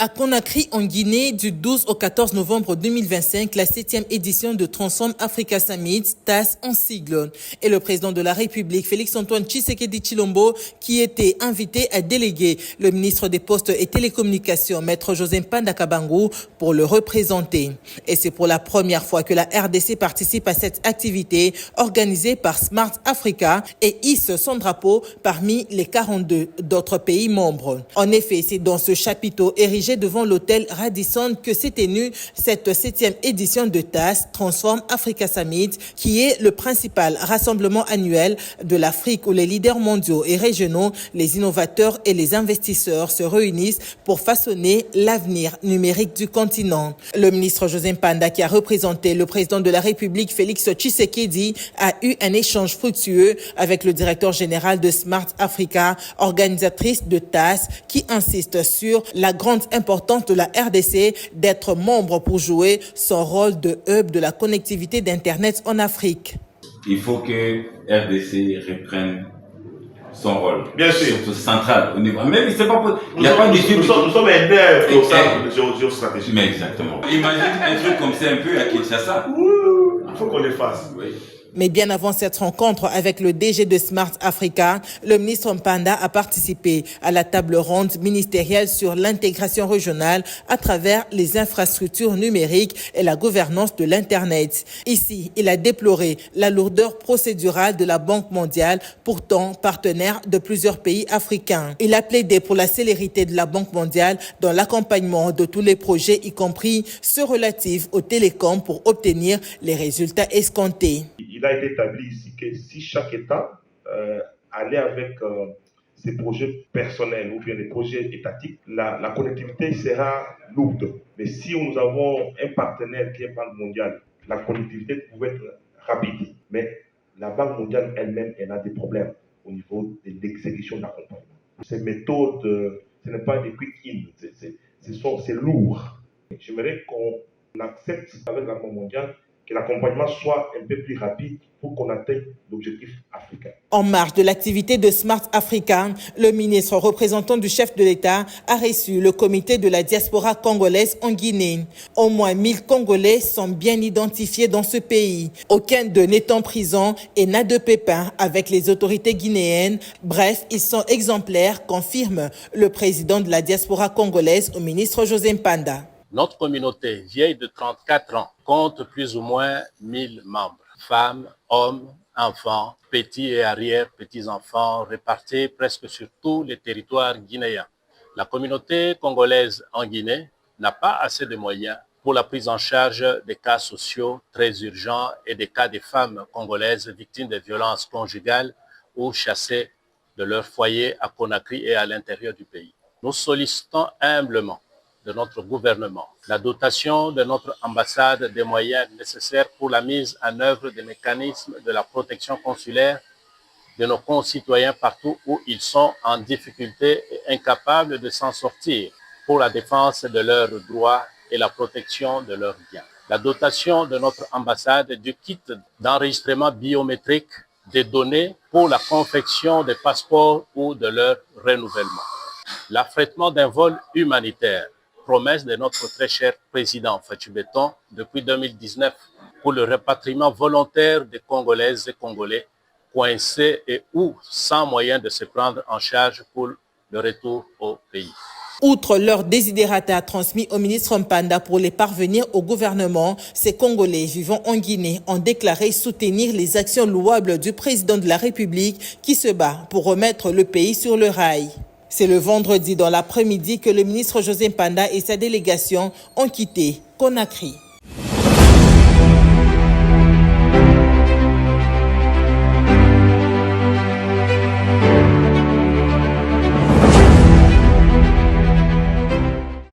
À Conakry, en Guinée, du 12 au 14 novembre 2025, la 7e édition de Transform Africa Summit, TAS en sigle, et le président de la République, Félix-Antoine Tshisekedi Tshilombo, qui était invité à déléguer le ministre des Postes et Télécommunications, Maître José Mpanda Kabangu, pour le représenter. Et c'est pour la première fois que la RDC participe à cette activité organisée par Smart Africa et hisse son drapeau parmi les 42 d'autres pays membres. En effet, c'est dans ce chapiteau érigé devant l'hôtel Radisson que s'est tenue cette 7e édition de TAS, Transform Africa Summit, qui est le principal rassemblement annuel de l'Afrique où les leaders mondiaux et régionaux, les innovateurs et les investisseurs se réunissent pour façonner l'avenir numérique du continent. Le ministre José Mpanda, qui a représenté le président de la République Félix Tshisekedi, a eu un échange fructueux avec le directeur général de Smart Africa, organisatrice de TAS, qui insiste sur la grande importance de la RDC d'être membre pour jouer son rôle de hub de la connectivité d'Internet en Afrique. Il faut que RDC reprenne son rôle. Bien sûr. Surtout central au niveau. Même il n'y a pas de nous sommes un nerf au sein de géostratégie. Mais exactement. Imagine un truc comme ça un peu à Kinshasa. Il faut qu'on les fasse. Oui. Mais bien avant cette rencontre avec le DG de Smart Africa, le ministre Mpanda a participé à la table ronde ministérielle sur l'intégration régionale à travers les infrastructures numériques et la gouvernance de l'Internet. Ici, il a déploré la lourdeur procédurale de la Banque mondiale, pourtant partenaire de plusieurs pays africains. Il a plaidé pour la célérité de la Banque mondiale dans l'accompagnement de tous les projets, y compris ceux relatifs aux télécoms, pour obtenir les résultats escomptés. Il a été établi ici que si chaque État allait avec ses projets personnels ou bien des projets étatiques, la connectivité sera lourde. Mais si nous avons un partenaire qui est Banque mondiale, la connectivité pouvait être rapide. Mais la Banque mondiale elle-même, elle a des problèmes au niveau de l'exécution de l'accompagnement. Ces méthodes, ce n'est pas des quick-in, c'est lourd. J'aimerais qu'on accepte avec la Banque mondiale que l'accompagnement soit un peu plus rapide pour qu'on atteigne l'objectif africain. En marge de l'activité de Smart Africa, le ministre représentant du chef de l'État a reçu le comité de la diaspora congolaise en Guinée. Au moins 1000 Congolais sont bien identifiés dans ce pays. Aucun d'eux n'est en prison et n'a de pépins avec les autorités guinéennes. Bref, ils sont exemplaires, confirme le président de la diaspora congolaise au ministre José Mpanda. Notre communauté vieille de 34 ans compte plus ou moins 1000 membres. Femmes, hommes, enfants, petits et arrière-petits-enfants répartis presque sur tous les territoires guinéens. La communauté congolaise en Guinée n'a pas assez de moyens pour la prise en charge des cas sociaux très urgents et des cas des femmes congolaises victimes de violences conjugales ou chassées de leur foyer à Conakry et à l'intérieur du pays. Nous sollicitons humblement de notre gouvernement, la dotation de notre ambassade des moyens nécessaires pour la mise en œuvre des mécanismes de la protection consulaire de nos concitoyens partout où ils sont en difficulté et incapables de s'en sortir pour la défense de leurs droits et la protection de leurs biens. La dotation de notre ambassade du kit d'enregistrement biométrique des données pour la confection des passeports ou de leur renouvellement. L'affrètement d'un vol humanitaire, promesse de notre très cher président Fatou Béton depuis 2019 pour le rapatriement volontaire des Congolaises et Congolais coincés et ou sans moyen de se prendre en charge pour le retour au pays. Outre leur désidérata transmis au ministre Mpanda pour les parvenir au gouvernement, ces Congolais vivant en Guinée ont déclaré soutenir les actions louables du président de la République qui se bat pour remettre le pays sur le rail. C'est le vendredi dans l'après-midi que le ministre José Mpanda et sa délégation ont quitté Conakry.